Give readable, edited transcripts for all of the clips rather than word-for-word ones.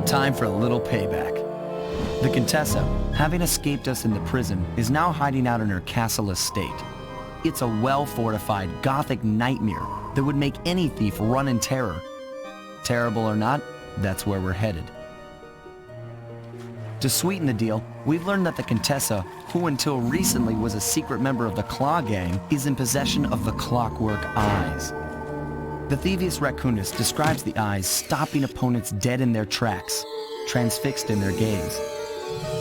Time for a little payback. The Contessa, having escaped us in the prison, is now hiding out in her castle estate. It's a well-fortified Gothic nightmare that would make any thief run in terror. Terrible or not, that's where we're headed. To sweeten the deal, we've learned that the Contessa, who until recently was a secret member of the Claw Gang, is in possession of the Clockwork Eyes. The Thieves Raccoonist describes the eyes stopping opponents dead in their tracks, transfixed in their gaze.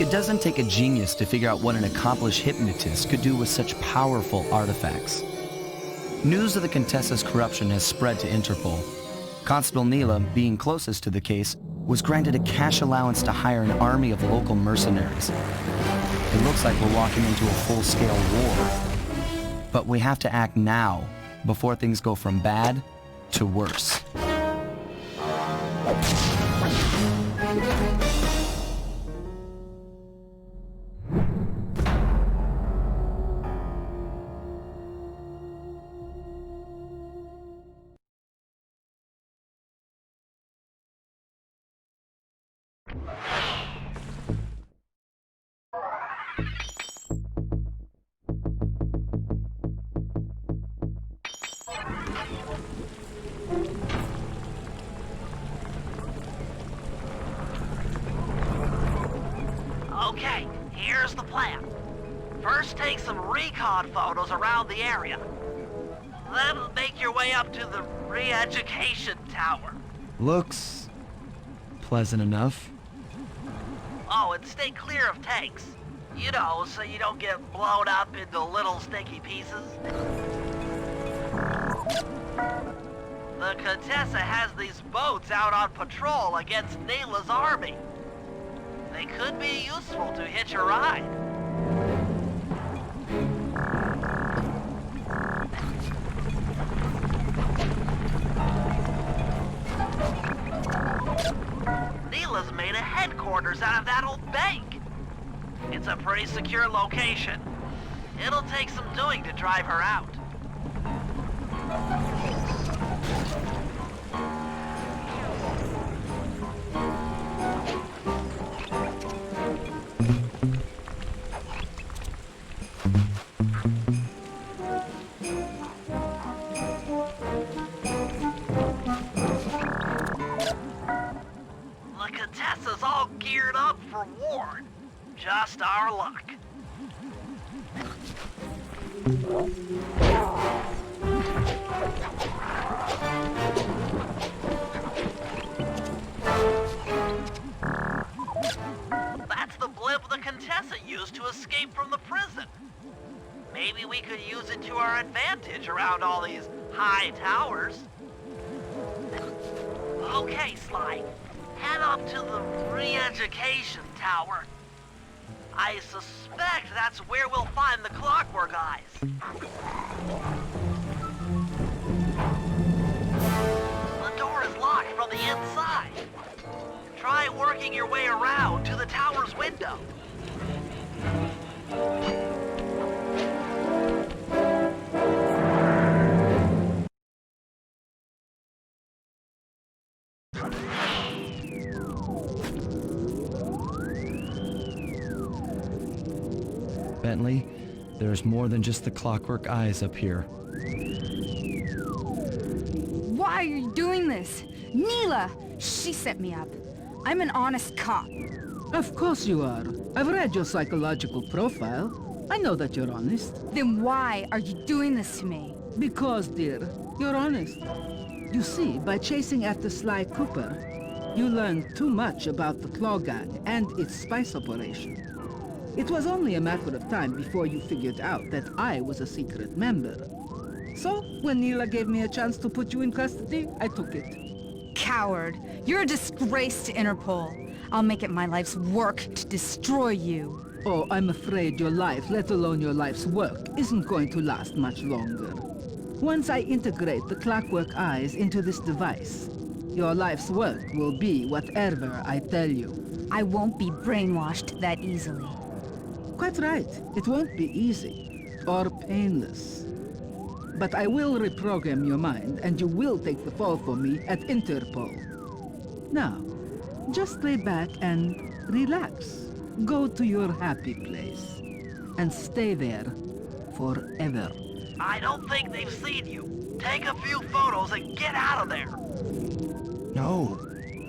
It doesn't take a genius to figure out what an accomplished hypnotist could do with such powerful artifacts. News of the Contessa's corruption has spread to Interpol. Constable Neela, being closest to the case, was granted a cash allowance to hire an army of local mercenaries. It looks like we're walking into a full-scale war. But we have to act now, before things go from bad to worse. Okay, here's the plan. First, take some recon photos around the area. Then make your way up to the re-education tower. Looks pleasant enough. Oh, and stay clear of tanks. You know, so you don't get blown up into little sticky pieces. The Contessa has these boats out on patrol against Neela's army. They could be useful to hitch a ride. Neela's made a headquarters out of that old bank. It's a pretty secure location. It'll take some doing to drive her out. The Contessa's all geared up for war. Just our luck. That's the blimp the Contessa used to escape from the prison. Maybe we could use it to our advantage around all these high towers. Okay, Sly. Head up to the re-education tower. I suspect that's where we'll find the Clockwork Eyes. The door is locked from the inside. Try working your way around to the tower's window. Bentley, there's more than just the Clockwork Eyes up here. Why are you doing this? Neela! She set me up. I'm an honest cop. Of course you are. I've read your psychological profile. I know that you're honest. Then why are you doing this to me? Because, dear, you're honest. You see, by chasing after Sly Cooper, you learned too much about the Claw Gang and its spice operation. It was only a matter of time before you figured out that I was a secret member. So, when Neela gave me a chance to put you in custody, I took it. Coward. You're a disgrace to Interpol. I'll make it my life's work to destroy you. Oh, I'm afraid your life, let alone your life's work, isn't going to last much longer. Once I integrate the Clockwork Eyes into this device, your life's work will be whatever I tell you. I won't be brainwashed that easily. Quite right. It won't be easy, or painless. But I will reprogram your mind, and you will take the fall for me at Interpol. Now, Just lay back and relax. Go to your happy place. And stay there forever. I don't think they've seen you. Take a few photos and get out of there. No,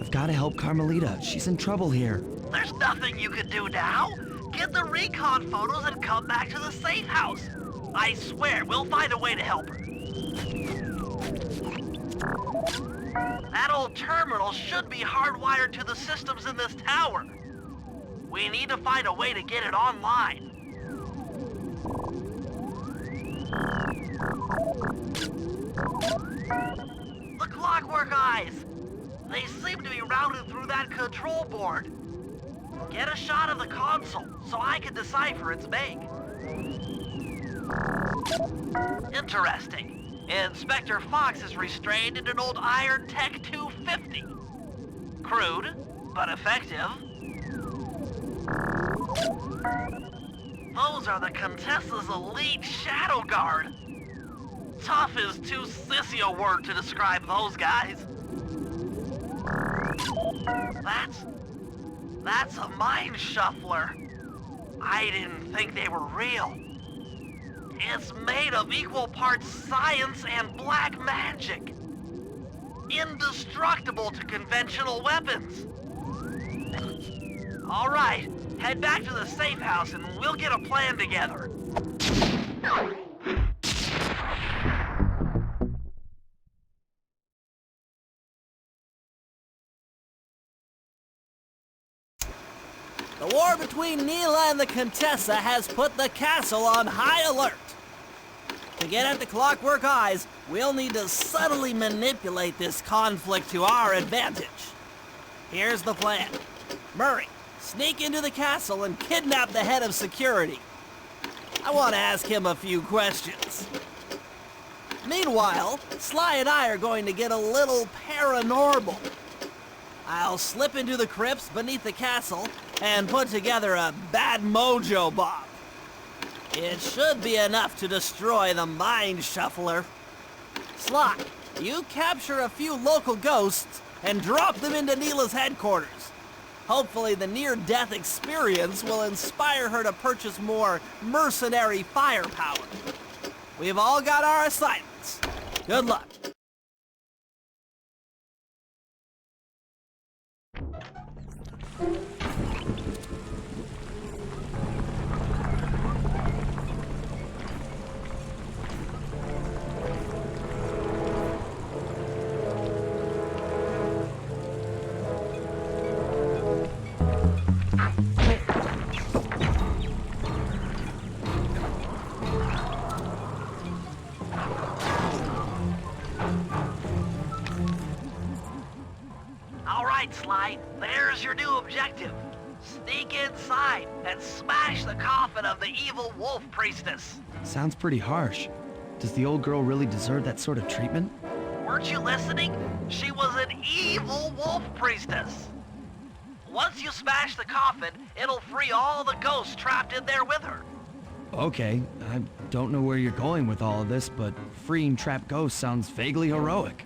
I've got to help Carmelita. She's in trouble here. There's nothing you can do now. Get the recon photos and come back to the safe house. I swear, we'll find a way to help her. That old terminal should be hardwired to the systems in this tower. We need to find a way to get it online. The clockwork eyes! They seem to be routed through that control board. Get a shot of the console so I can decipher its make. Interesting. Inspector Fox is restrained in an old Iron Tech 250. Crude, but effective. Those are the Contessa's elite shadow guard. Tough is too sissy a word to describe those guys. That's a mind shuffler. I didn't think they were real. It's made of equal parts science and black magic. Indestructible to conventional weapons. All right, head back to the safe house and we'll get a plan together. The war between Neela and the Contessa has put the castle on high alert. To get at the clockwork eyes, we'll need to subtly manipulate this conflict to our advantage. Here's the plan. Murray, sneak into the castle and kidnap the head of security. I want to ask him a few questions. Meanwhile, Sly and I are going to get a little paranormal. I'll slip into the crypts beneath the castle and put together a bad mojo bomb. It should be enough to destroy the mind shuffler. Sly, you capture a few local ghosts and drop them into Neela's headquarters. Hopefully the near-death experience will inspire her to purchase more mercenary firepower. We've all got our assignments. Good luck. All right, Sly, there's your new objective. Sneak inside and smash the coffin of the evil wolf priestess. Sounds pretty harsh. Does the old girl really deserve that sort of treatment? Weren't you listening? She was an evil wolf priestess. Once you smash the coffin, it'll free all the ghosts trapped in there with her. Okay, I don't know where you're going with all of this, but freeing trapped ghosts sounds vaguely heroic.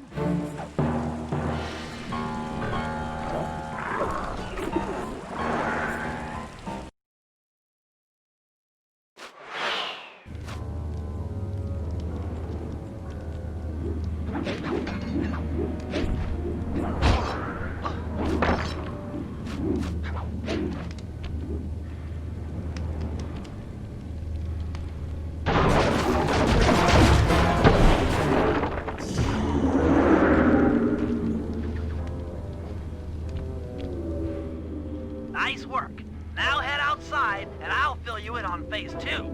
Nice work. Now head outside, and I'll fill you in on phase 2.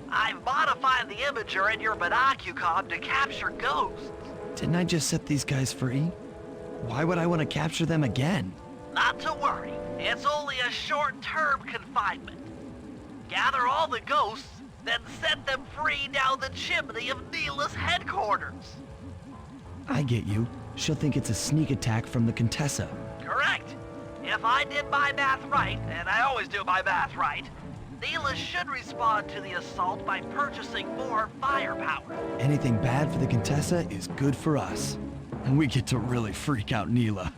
I've modified the imager in your binocucom to capture ghosts. Didn't I just set these guys free? Why would I want to capture them again? Not to worry. It's only a short-term confinement. Gather all the ghosts, then set them free down the chimney of Neela's headquarters. I get you. She'll think it's a sneak attack from the Contessa. Correct. If If I did my math right, and I always do my math right, Neela should respond to the assault by purchasing more firepower. Anything bad for the Contessa is good for us. And we get to really freak out Neela.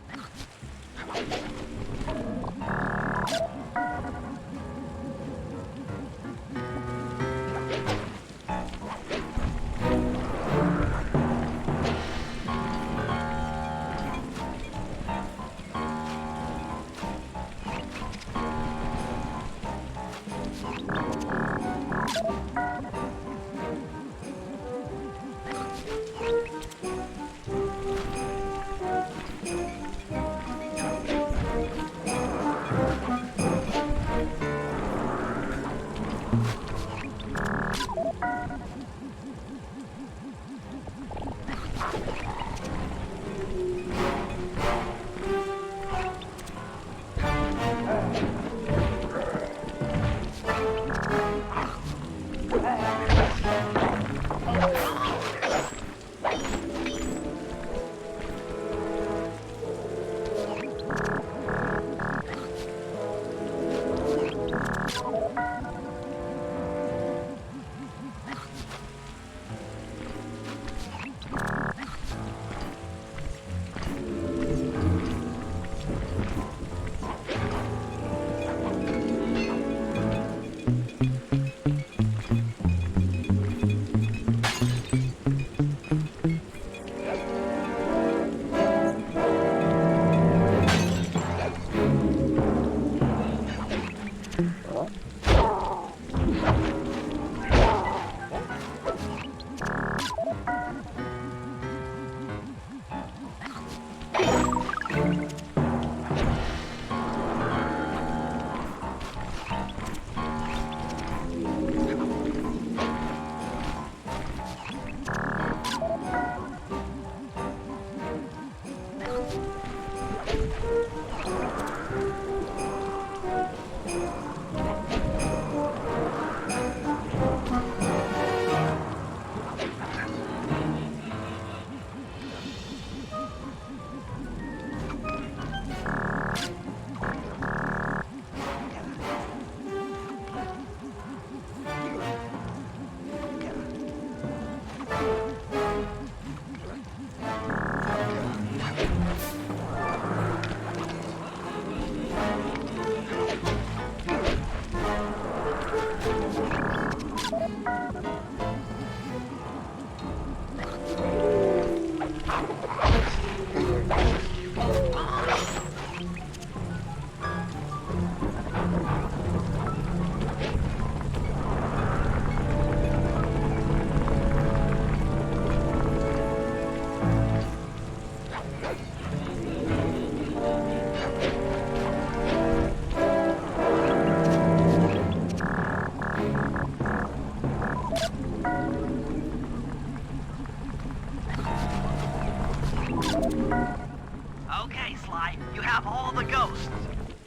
Okay, Sly, you have all the ghosts.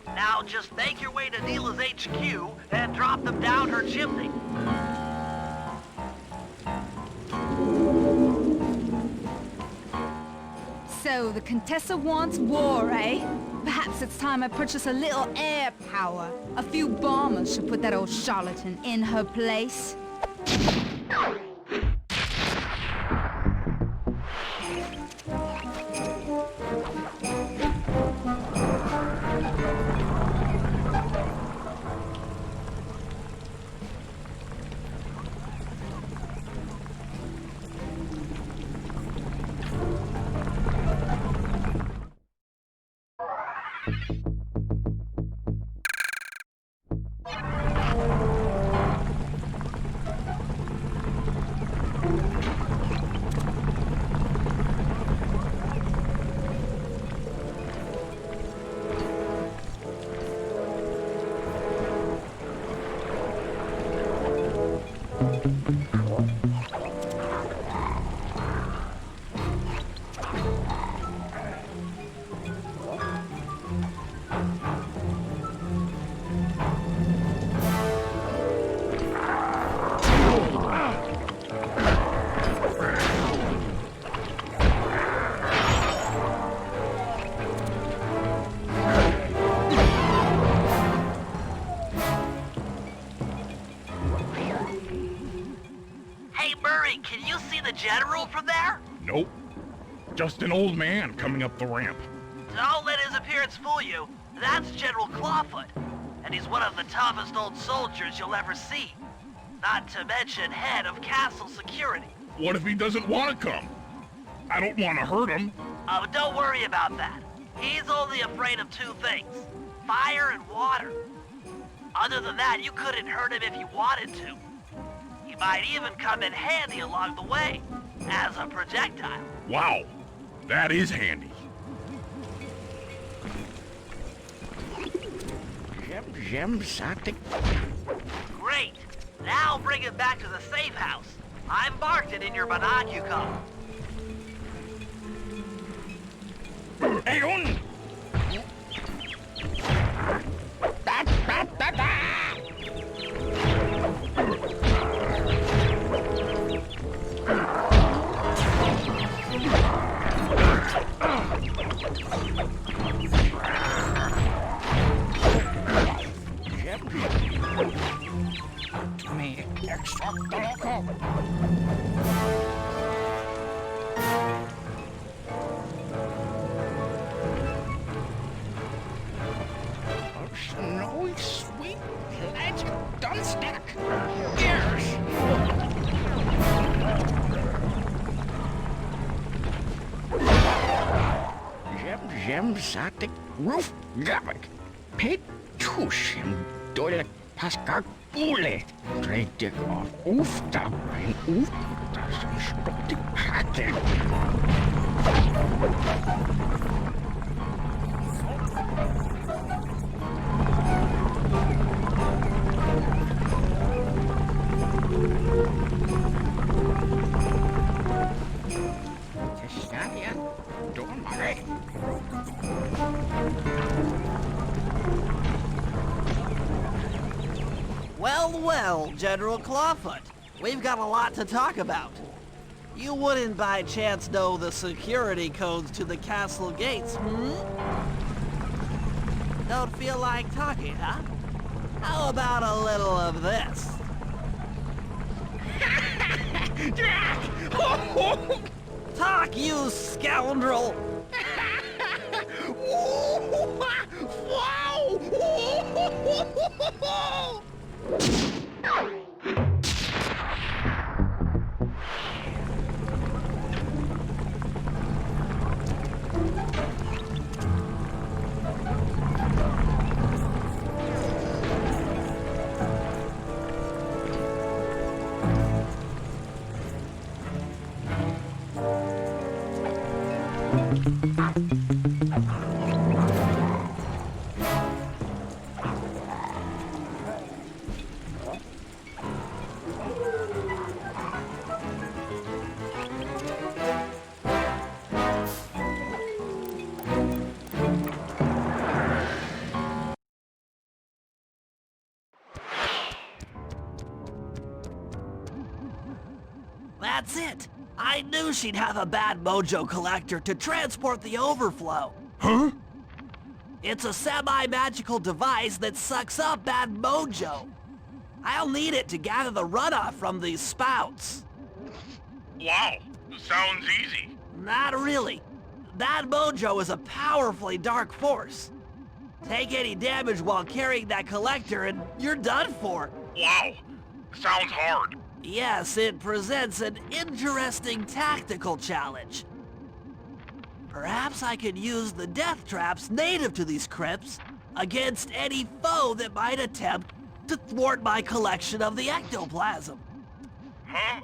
Now just make your way to Neela's HQ and drop them down her chimney. So the Contessa wants war, eh? Perhaps it's time I purchase a little air power. A few bombers should put that old charlatan in her place. Just an old man coming up the ramp. Don't let his appearance fool you. That's General Clawfoot, and he's one of the toughest old soldiers you'll ever see. Not to mention head of castle security. What if he doesn't want to come? I don't want to hurt him. Oh, don't worry about that. He's only afraid of two things, fire and water. Other than that, you couldn't hurt him if you wanted to. He might even come in handy along the way, as a projectile. Wow, that is handy. Great. Now bring it back to the safe house. I've marked it in your binocular. Ayun! Me extract the loco. Snowy, sweet, magic dunstack. Yes. Jem satik roof gabak. Pet tushim dolek paskak ule. Tredig of oof dabrein oof. Das ist stoptig hatte. Well, well, General Clawfoot. We've got a lot to talk about. You wouldn't by chance know the security codes to the castle gates, hmm? Don't feel like talking, huh? How about a little of this? Talk, you scoundrel! That's it! I knew she'd have a bad mojo collector to transport the overflow. Huh? It's a semi-magical device that sucks up bad mojo. I'll need it to gather the runoff from these spouts. Wow, sounds easy. Not really. Bad mojo is a powerfully dark force. Take any damage while carrying that collector and you're done for. Wow, sounds hard. Yes, it presents an interesting tactical challenge. Perhaps I could use the death traps native to these crypts against any foe that might attempt to thwart my collection of the ectoplasm. Huh?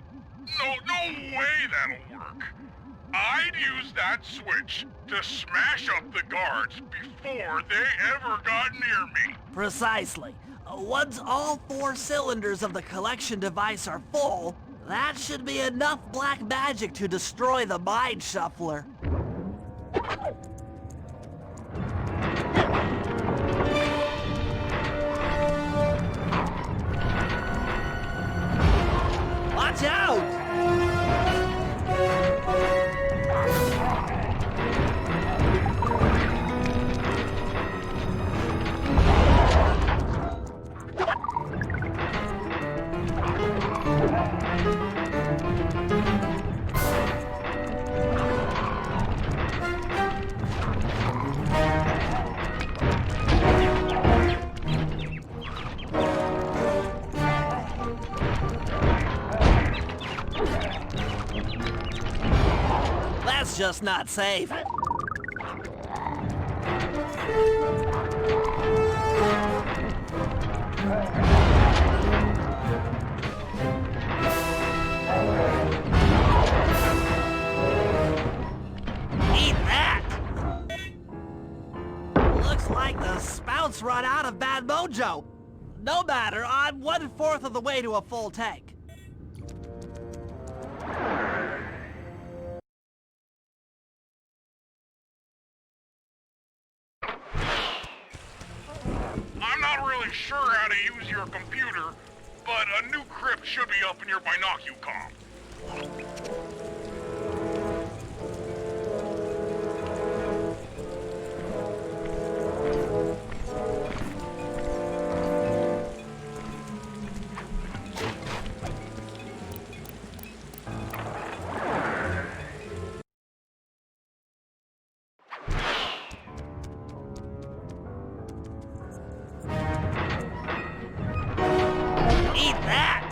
No way that'll work. I'd use that switch to smash up the guards before they ever got near me. Precisely. Once all 4 cylinders of the collection device are full, that should be enough black magic to destroy the Mind Shuffler. Watch out! just not safe. Eat that! Looks like the spout's run out of bad mojo. No matter, I'm 1/4 of the way to a full tank. I'm not really sure how to use your computer, but a new crypt should be up in your binocucom. Eat that!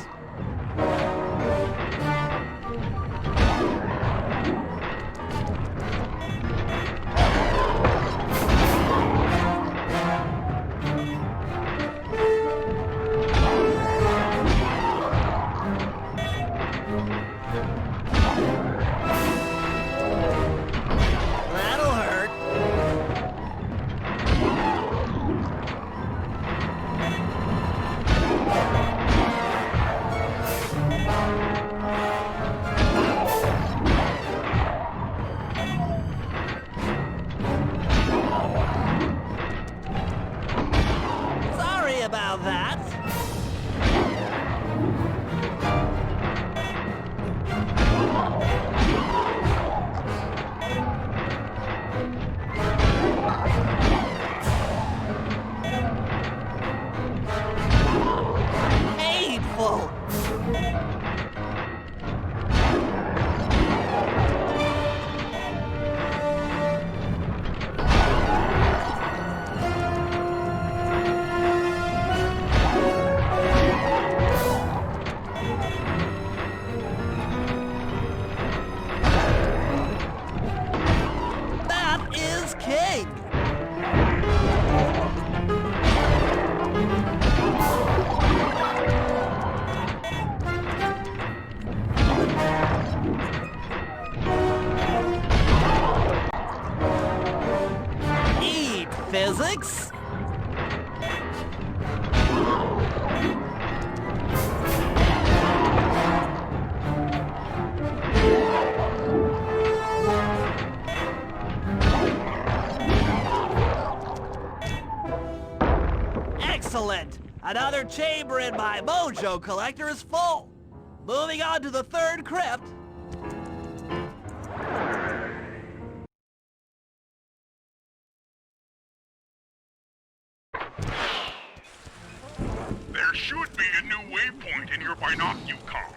That'll hurt. Sorry about that. Hateful. That is king. Eat physics. Excellent! Another chamber in my mojo collector is full. Moving on to the third crypt. There should be a new waypoint in your binocucom.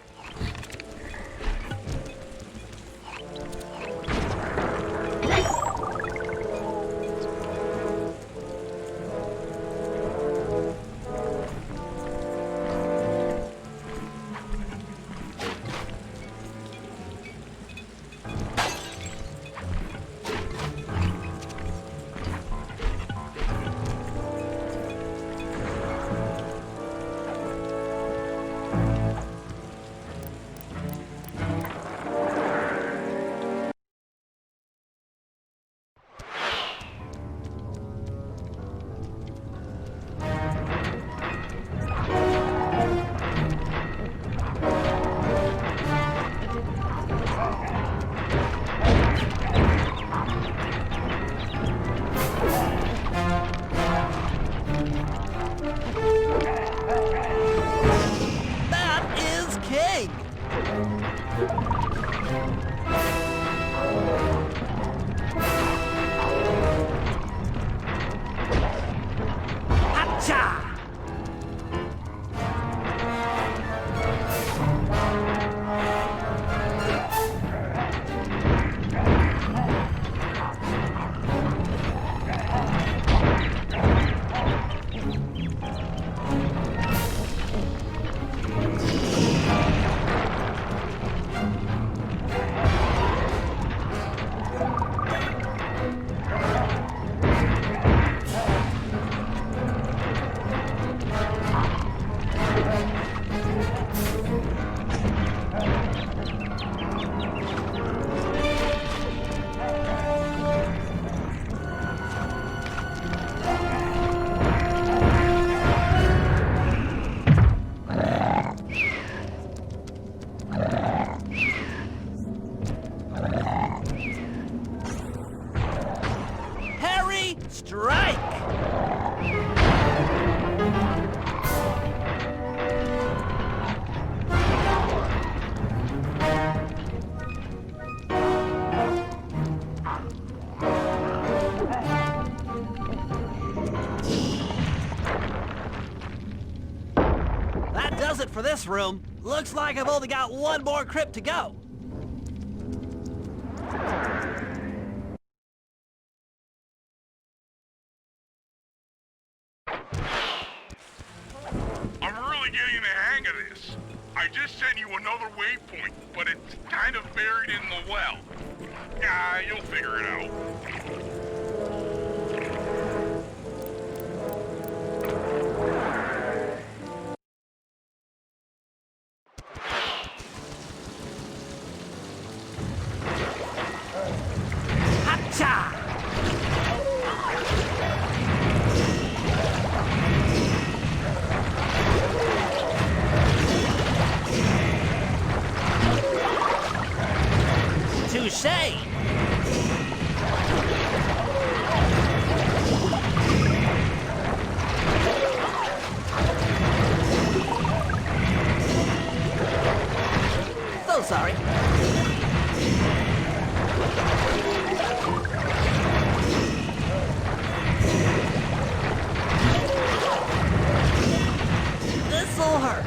ready, strike! That does it for this room. Looks like I've only got one more crypt to go. I'm really getting the hang of this. I just sent you another waypoint, but it's kind of buried in the well. Yeah, you'll figure it out. Hacha! Touché! So sorry. This'll hurt.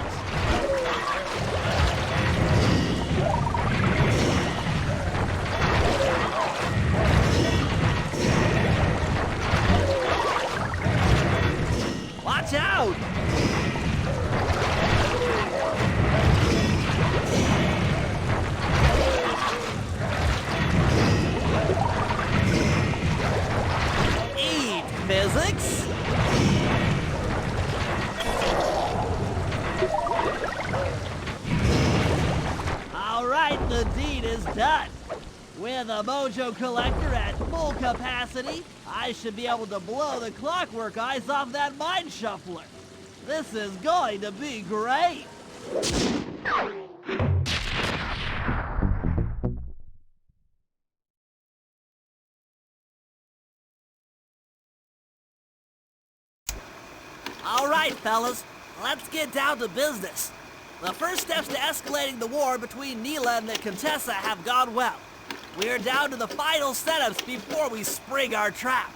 Watch out! Eat physics! All right, the deed is done. With a mojo collector at full capacity, I should be able to blow the clockwork eyes off that mine shuffler. This is going to be great. All right, fellas, let's get down to business. The first steps to escalating the war between Neela and the Contessa have gone well. We're down to the final setups before we spring our trap.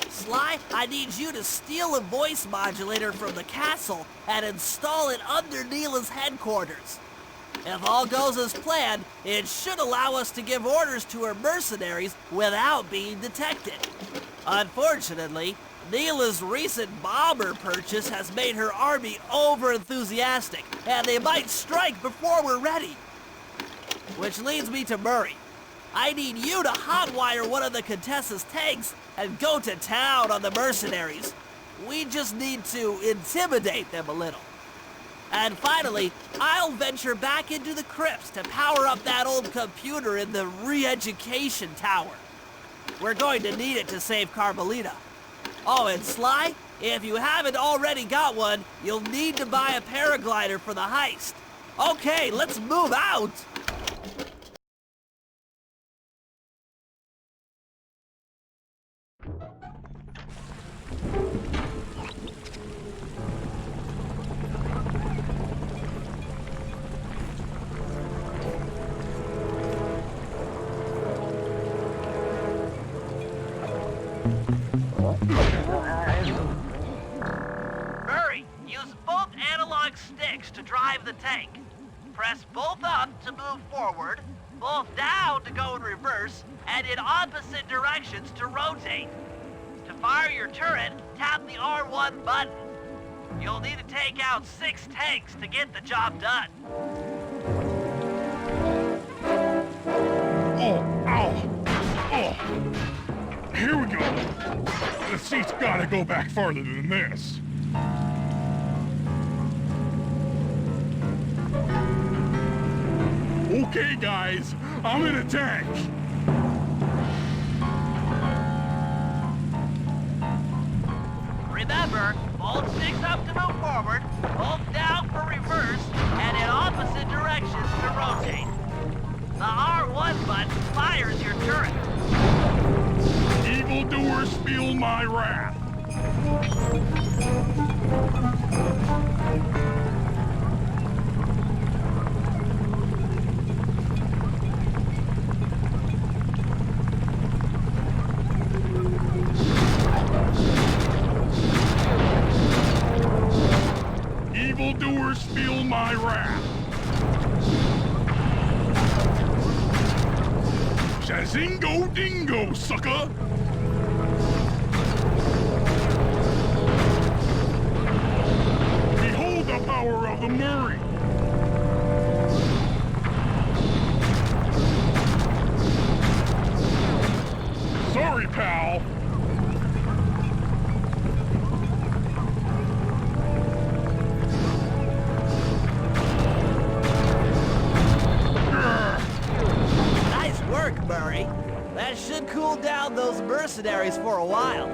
Sly, I need you to steal a voice modulator from the castle and install it under Neela's headquarters. If all goes as planned, it should allow us to give orders to her mercenaries without being detected. Unfortunately, Neela's recent bomber purchase has made her army over-enthusiastic, and they might strike before we're ready. Which leads me to Murray. I need you to hotwire one of the Contessa's tanks and go to town on the mercenaries. We just need to intimidate them a little. And finally, I'll venture back into the crypts to power up that old computer in the re-education tower. We're going to need it to save Carmelita. Oh, and Sly, if you haven't already got one, you'll need to buy a paraglider for the heist. Okay, let's move out! Murray, use both analog sticks to drive the tank. Press both up to move forward, both down to go in reverse, and in opposite directions to rotate. To fire your turret, tap the R1 button. You'll need to take out 6 tanks to get the job done. Oh, ow! Oh! Here we go! The seat's gotta go back farther than this. Okay, guys, I'm in a tank. Remember, hold 6 up to move forward, both down for reverse, and in opposite directions to rotate. The R1 button fires your turret. Evildoers feel my wrath. Evildoers feel my wrath. Shazingo dingo, sucker! Behold the power of the Murray! Sorry, pal! Nice work, Murray. That should cool down those mercenaries for a while.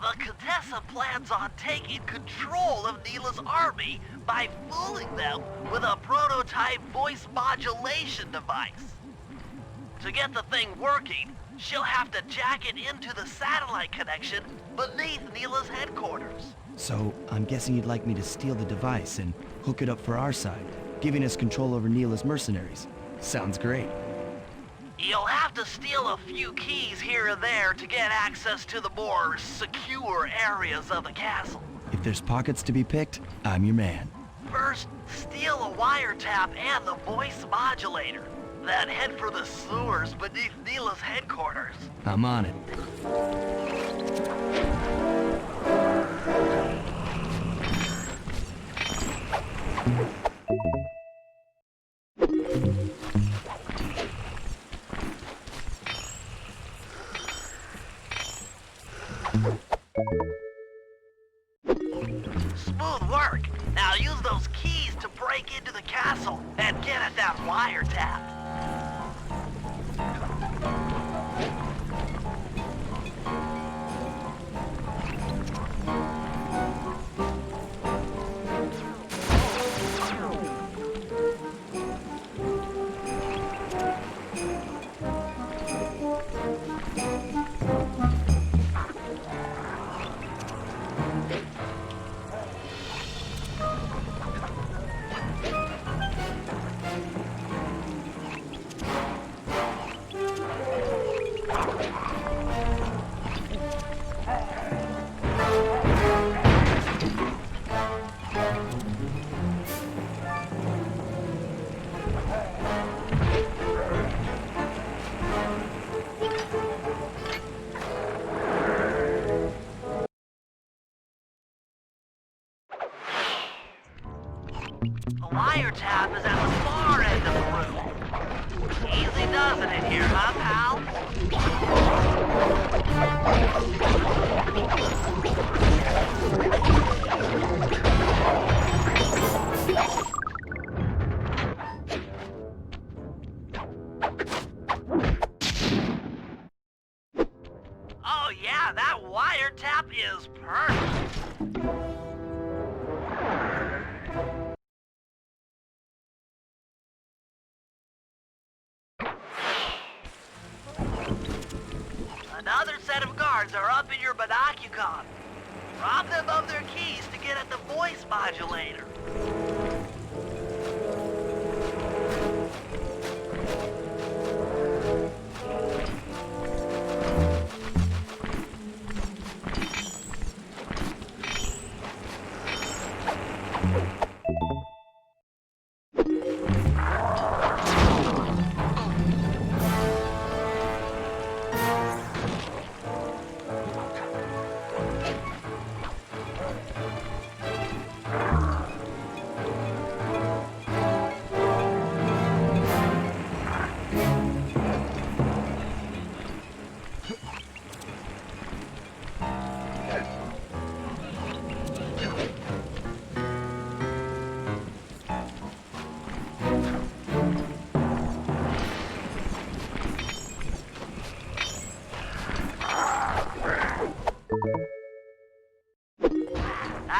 The Contessa plans on taking control of Neela's army by fooling them with a prototype voice modulation device. To get the thing working, she'll have to jack it into the satellite connection beneath Neela's headquarters. So, I'm guessing you'd like me to steal the device and hook it up for our side, giving us control over Neela's mercenaries. Sounds great. You'll have to steal a few keys here and there to get access to the more secure areas of the castle. If there's pockets to be picked, I'm your man. First, steal a wiretap and the voice modulator. Then head for the sewers beneath Neela's headquarters. I'm on it. Smooth work. Now use those keys to break into the castle and get at that wiretap. The wiretap is at the far end of the room. Easy does it in here, huh, pal? Oh yeah, that wiretap is perfect. Another set of guards are up in your binocucon. Rob them of their keys to get at the voice modulator.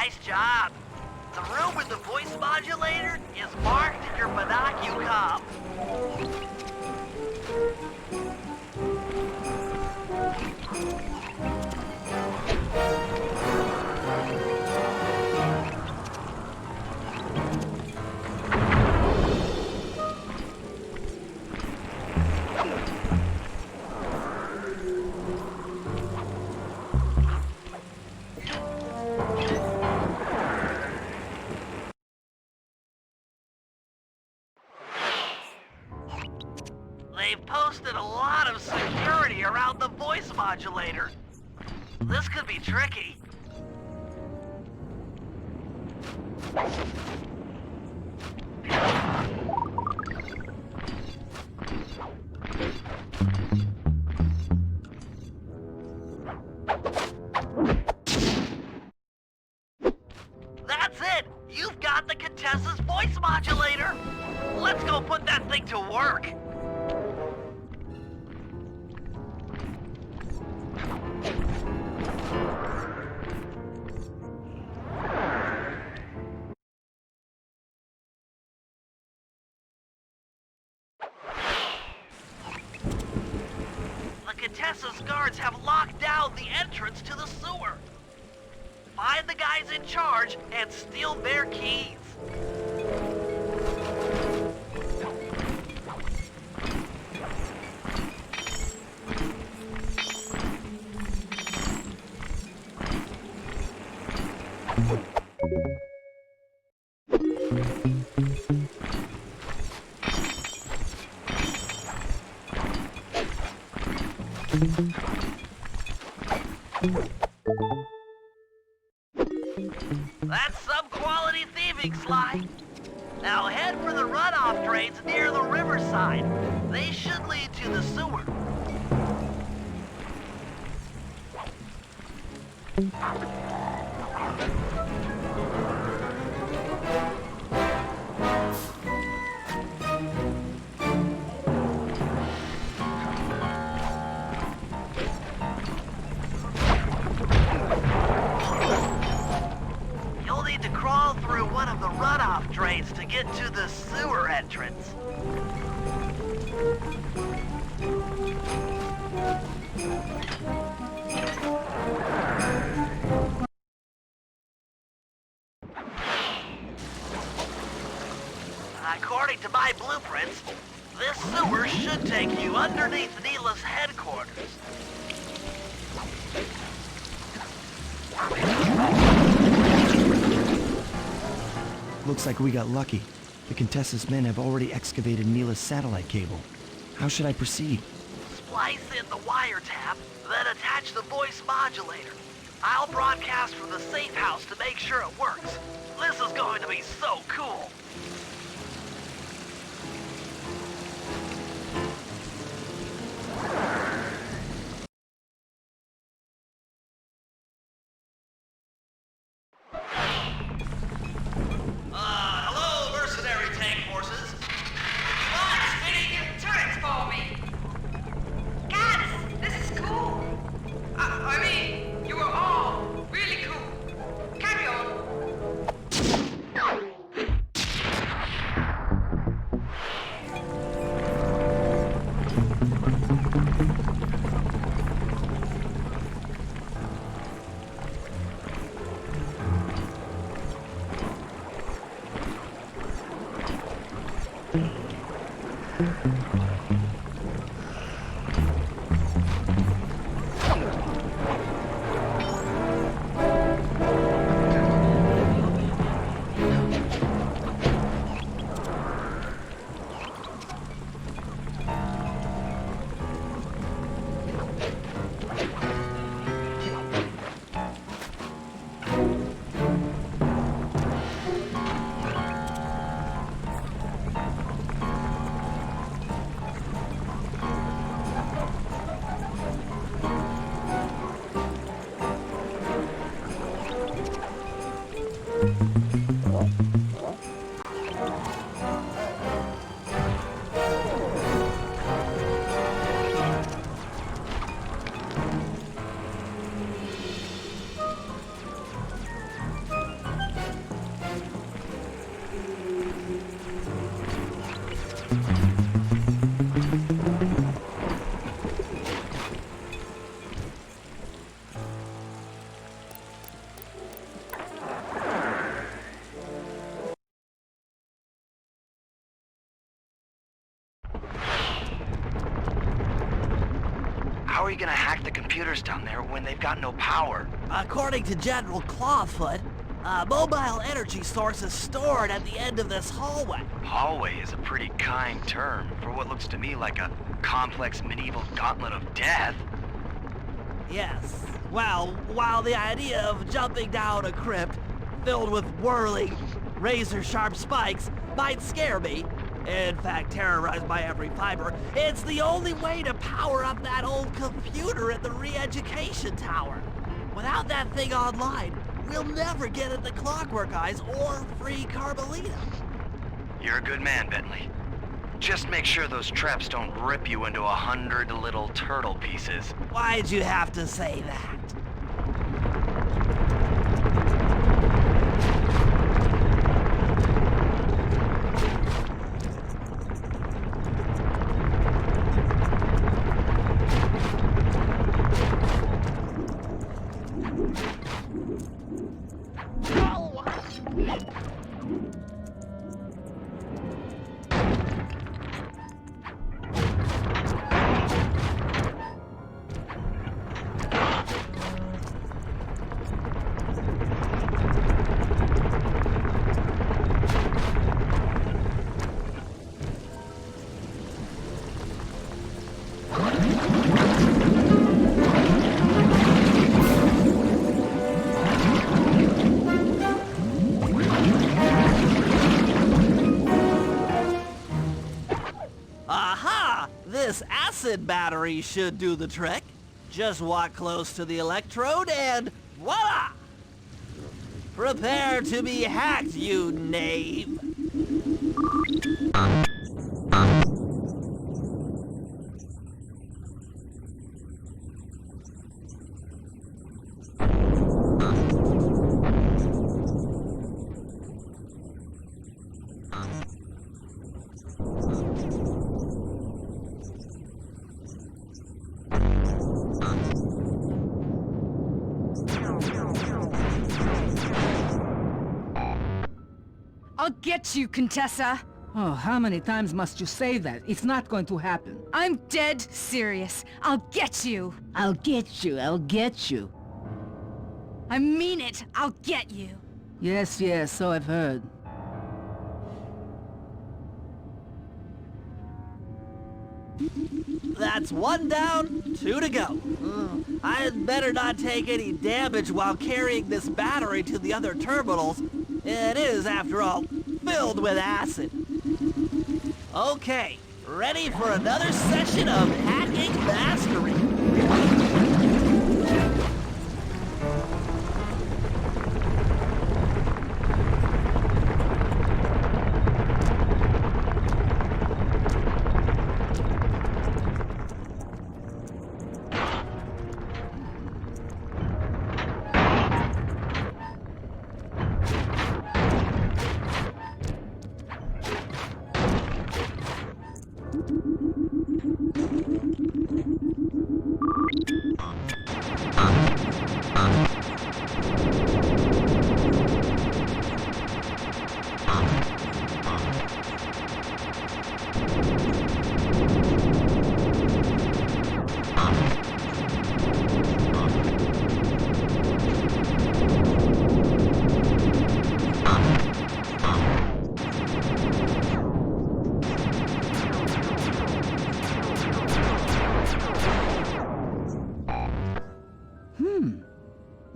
Nice job. The room with the voice modulator is marked in your binocular. They've posted a lot of security around the voice modulator. This could be tricky. That's it! You've got the Contessa's voice modulator! Let's go put that thing to work! The Contessa's guards have locked down the entrance to the sewer. Find the guys in charge and steal their keys. That's some quality thieving, Sly. Now head for the runoff drains near the riverside. They should lead to the sewer. You'll need to crawl through one of the runoff drains to get to the sewer entrance. According to my blueprints, this sewer should take you underneath Neela's headquarters. Looks like we got lucky. The Contessa's men have already excavated Neela's satellite cable. How should I proceed? Splice in the wiretap, then attach the voice modulator. I'll broadcast from the safe house to make sure it works. This is going to be so cool. Hello, mercenary tank forces. What's fitting your turrets for me? Guys, this is cool. I mean, you are all really cool. Carry on. How are you gonna hack the computers down there when they've got no power? According to General Clawfoot, a mobile energy source is stored at the end of this hallway. Hallway is a pretty kind term for what looks to me like a complex medieval gauntlet of death. Yes. Well, while the idea of jumping down a crypt filled with whirling, razor-sharp spikes might scare me, in fact terrorize my every fiber, it's the only way to power up that old computer at the re-education tower. Without that thing online, we'll never get at the Clockwork Eyes or free Carmelita. You're a good man, Bentley. Just make sure those traps don't rip you into 100 little turtle pieces. Why'd you have to say that? Aha! This acid battery should do the trick. Just walk close to the electrode and voila! Prepare to be hacked, you knave! I'll get you, Contessa. Oh, how many times must you say that? It's not going to happen. I'm dead serious. I'll get you. I'll get you, I'll get you. I mean it. I'll get you. Yes, yes, so I've heard. That's one down, two to go. I'd better not take any damage while carrying this battery to the other terminals. It is, after all, filled with acid. Okay, ready for another session of hacking mastery.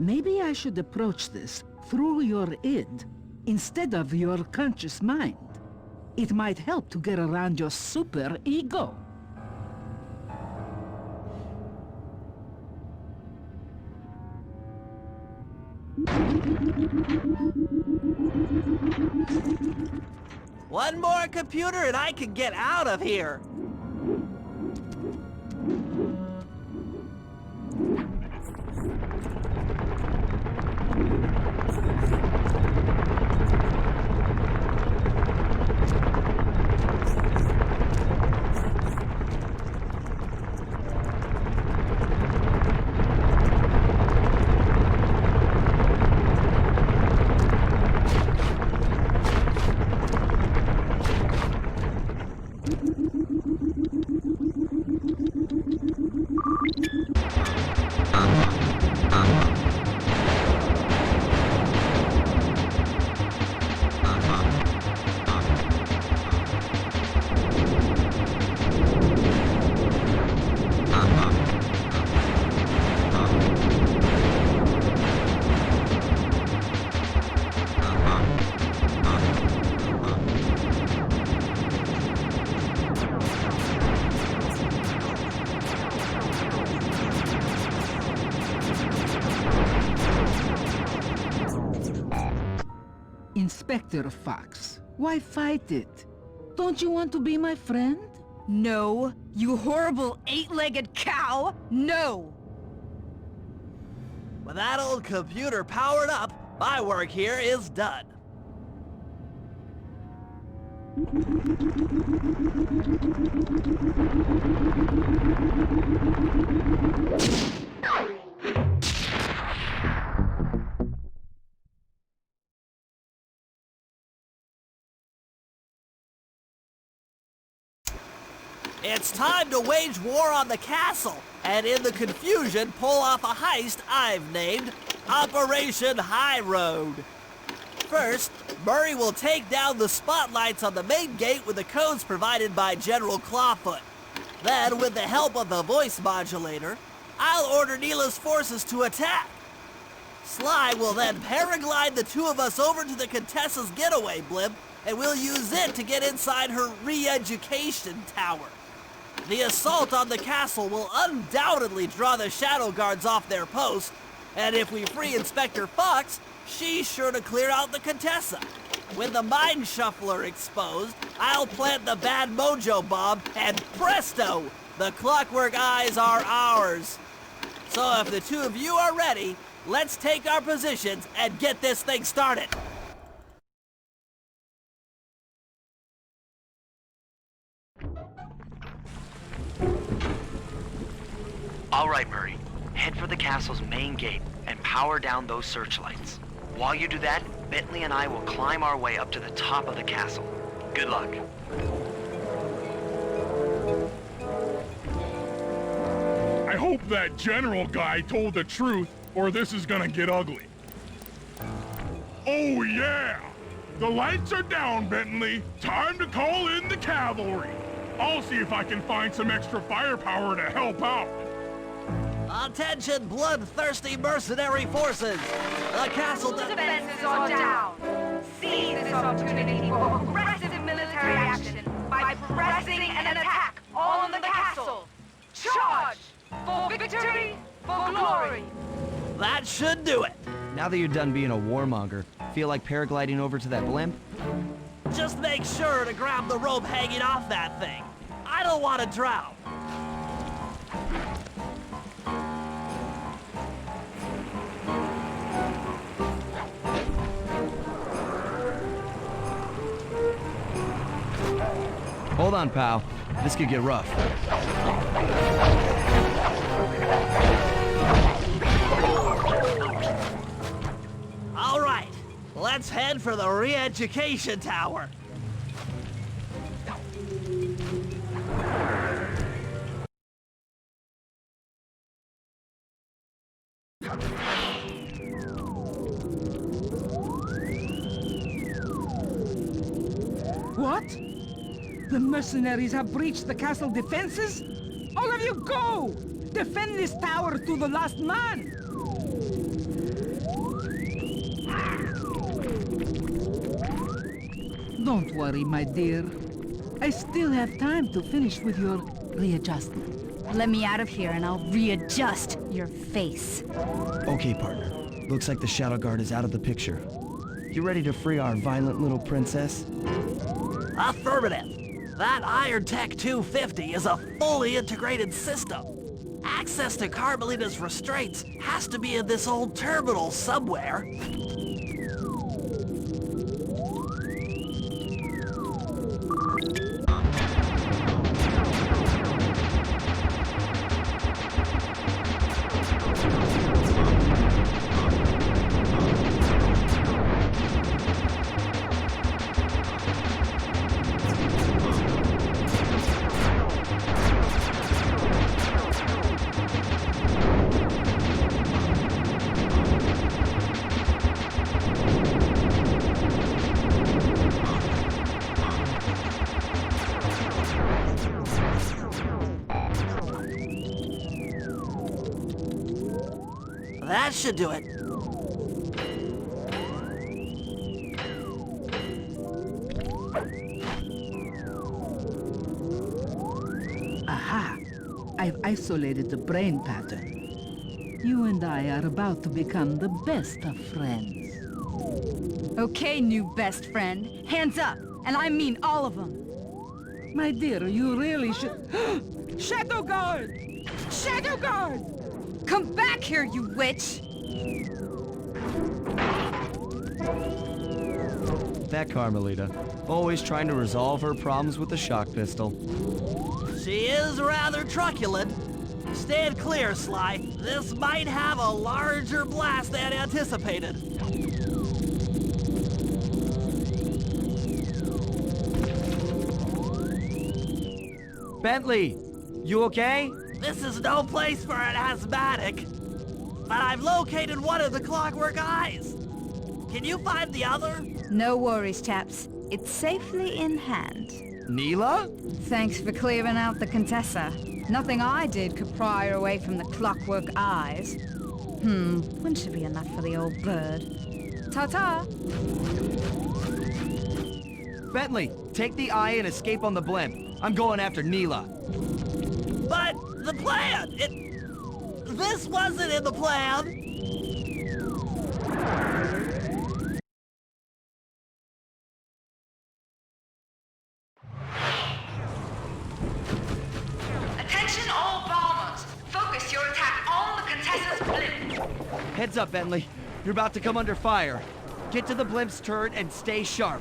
Maybe I should approach this through your id instead of your conscious mind. It might help to get around your super ego. One more computer and I can get out of here. Inspector Fox. Why fight it? Don't you want to be my friend? No, you horrible eight-legged cow! No! With that old computer powered up, my work here is done. It's time to wage war on the castle, and in the confusion, pull off a heist I've named Operation High Road. First, Murray will take down the spotlights on the main gate with the codes provided by General Clawfoot. Then, with the help of the voice modulator, I'll order Neela's forces to attack. Sly will then paraglide the two of us over to the Contessa's getaway blimp, and we'll use it to get inside her re-education tower. The assault on the castle will undoubtedly draw the Shadow Guards off their post, and if we free Inspector Fox, she's sure to clear out the Contessa. With the Mind Shuffler exposed, I'll plant the bad mojo bomb, and presto! The Clockwork Eyes are ours. So if the two of you are ready, let's take our positions and get this thing started. All right, Murray. Head for the castle's main gate and power down those searchlights. While you do that, Bentley and I will climb our way up to the top of the castle. Good luck. I hope that general guy told the truth, or this is gonna get ugly. Oh yeah! The lights are down, Bentley. Time to call in the cavalry. I'll see if I can find some extra firepower to help out. Attention, bloodthirsty mercenary forces! The castle Defenses are down. Seize this opportunity for aggressive military action by pressing an attack on the castle. Charge! For victory, for glory. That should do it. Now that you're done being a warmonger, feel like paragliding over to that blimp? Just make sure to grab the rope hanging off that thing. I don't want to drown. Hold on, pal. This could get rough. All right, let's head for the re-education tower. What? The mercenaries have breached the castle defenses? All of you go! Defend this tower to the last man! Don't worry, my dear. I still have time to finish with your readjustment. Let me out of here and I'll readjust your face. Okay, partner. Looks like the Shadow Guard is out of the picture. You ready to free our violent little princess? Affirmative. That Iron Tech 250 is a fully integrated system. Access to Carmelita's restraints has to be in this old terminal somewhere. That should do it. Aha! I've isolated the brain pattern. You and I are about to become the best of friends. Okay, new best friend. Hands up, and I mean all of them. My dear, you really should... Shadow Guard! Shadow Guard! Come back here, you witch! That Carmelita. Always trying to resolve her problems with the shock pistol. She is rather truculent. Stand clear, Sly. This might have a larger blast than anticipated. Bentley, you okay? This is no place for an asthmatic. But I've located one of the clockwork eyes. Can you find the other? No worries, chaps. It's safely in hand. Neela? Thanks for clearing out the Contessa. Nothing I did could pry her away from the clockwork eyes. One should be enough for the old bird. Ta-ta! Bentley, take the eye and escape on the blimp. I'm going after Neela. But the plan! This wasn't in the plan! Attention all bombers. Focus your attack on the Contessa's blimp. Heads up, Bentley. You're about to come under fire. Get to the blimp's turret and stay sharp.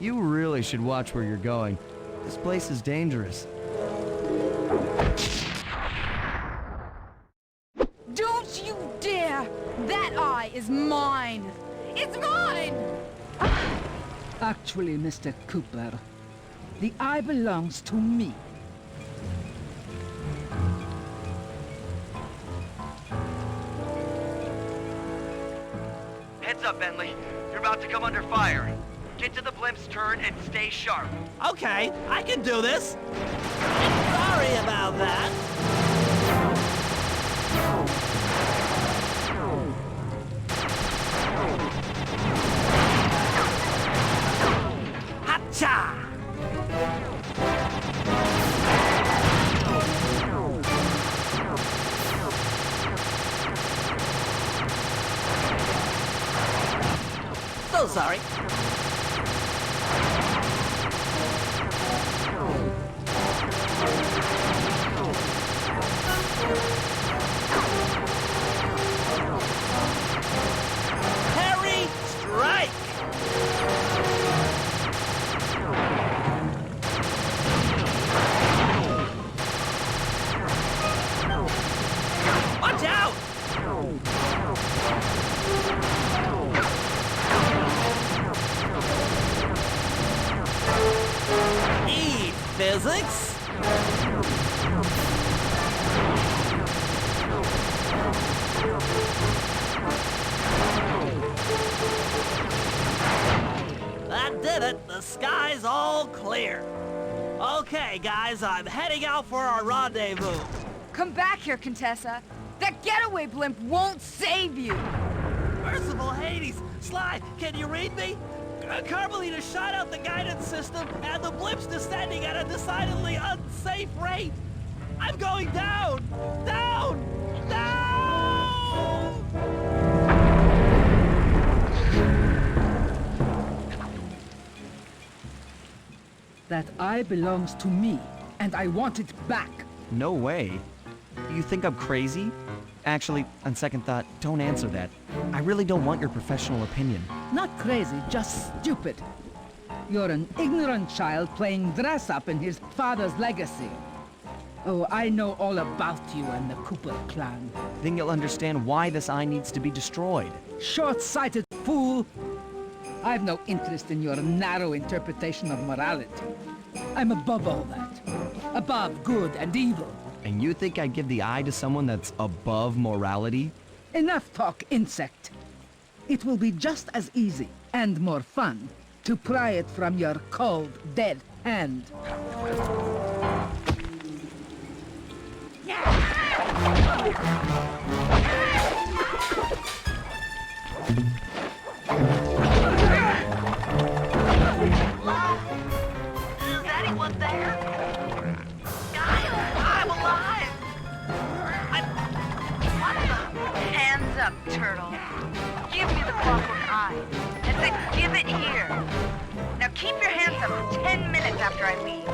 You really should watch where you're going. This place is dangerous. Don't you dare! That eye is mine! It's mine! Actually, Mr. Cooper, the eye belongs to me. Heads up, Bentley. You're about to come under fire. Get to the blimp's turret and stay sharp. Okay, I can do this. Sorry about that. Hacha! So sorry. Harry, strike! Watch out! Eat physics. That did it. The sky's all clear. Okay, guys, I'm heading out for our rendezvous. Come back here, Contessa. That getaway blimp won't save you! Merciful Hades! Sly, can you read me? Carmelita shot out the guidance system, and the blimp's descending at a decidedly unsafe rate. I'm going down! Down! Down! That eye belongs to me, and I want it back. No way. You think I'm crazy? Actually, on second thought, don't answer that. I really don't want your professional opinion. Not crazy, just stupid. You're an ignorant child playing dress-up in his father's legacy. Oh, I know all about you and the Cooper clan. Then you'll understand why this eye needs to be destroyed. Short-sighted fool! I've no interest in your narrow interpretation of morality. I'm above all that. Above good and evil. And you think I'd give the eye to someone that's above morality? Enough talk, insect. It will be just as easy and more fun to pry it from your cold, dead hand. Is anyone there? Guys, I'm alive! What the? Hands up, turtle. Give me the clockwork eye. I said give it here. Now keep your hands up for 10 minutes after I leave.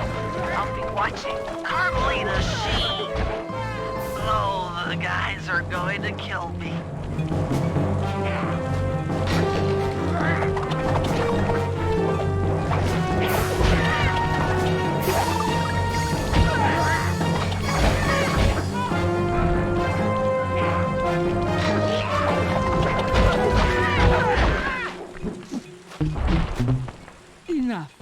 I'll be watching. Carmelita Sheen. Oh, the guys are going to kill me. Enough.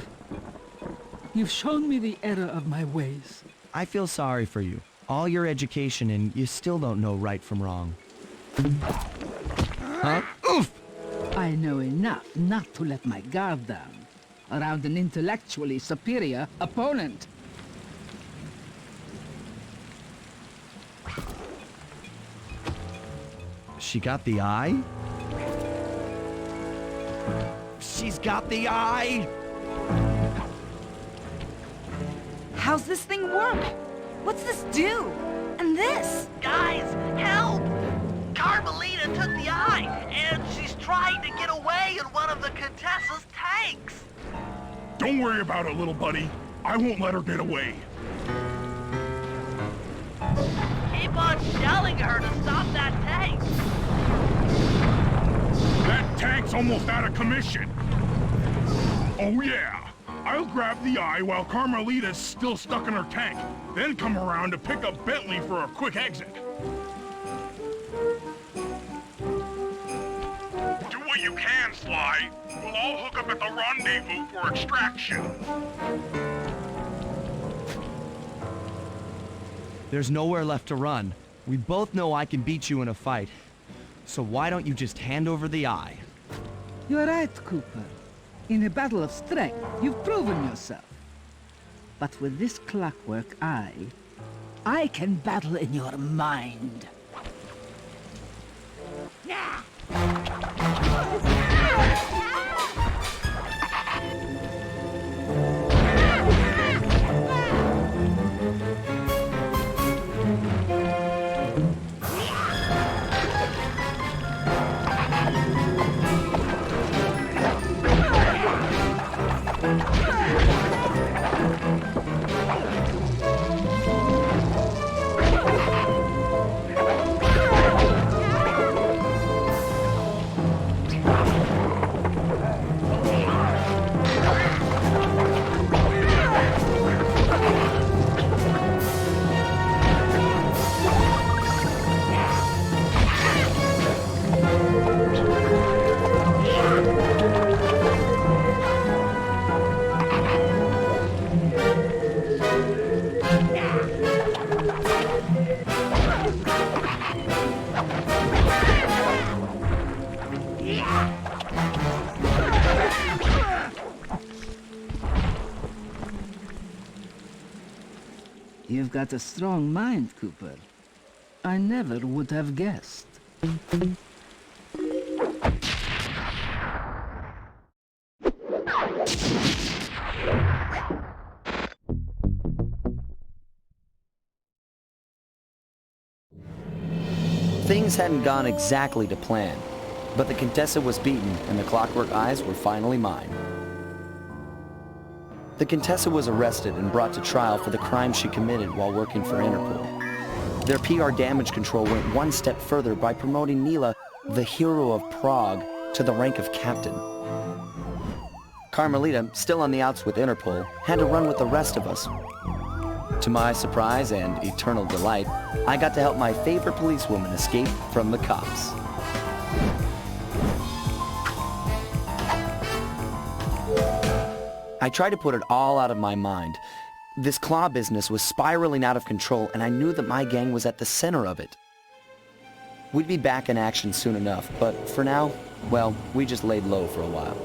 You've shown me the error of my ways. I feel sorry for you. All your education and you still don't know right from wrong. Huh? Oof! I know enough not to let my guard down around an intellectually superior opponent. She got the eye? She's got the eye! How's this thing work? What's this do? And this? Guys, help! Carmelita took the eye, and she's trying to get away in one of the Contessa's tanks. Don't worry about it, little buddy. I won't let her get away. Keep on shelling her to stop that tank. That tank's almost out of commission. Oh yeah. I'll grab the eye while Carmelita's still stuck in her tank, then come around to pick up Bentley for a quick exit. Do what you can, Sly. We'll all hook up at the rendezvous for extraction. There's nowhere left to run. We both know I can beat you in a fight. So why don't you just hand over the eye? You're right, Cooper. In a battle of strength, you've proven yourself. But with this clockwork eye, I can battle in your mind. You've got a strong mind, Cooper. I never would have guessed. Things hadn't gone exactly to plan, but the Contessa was beaten and the Clockwork Eyes were finally mine. The Contessa was arrested and brought to trial for the crime she committed while working for Interpol. Their PR damage control went one step further by promoting Nila, the hero of Prague, to the rank of captain. Carmelita, still on the outs with Interpol, had to run with the rest of us. To my surprise and eternal delight, I got to help my favorite policewoman escape from the cops. I tried to put it all out of my mind. This claw business was spiraling out of control, and I knew that my gang was at the center of it. We'd be back in action soon enough, but for now, well, we just laid low for a while.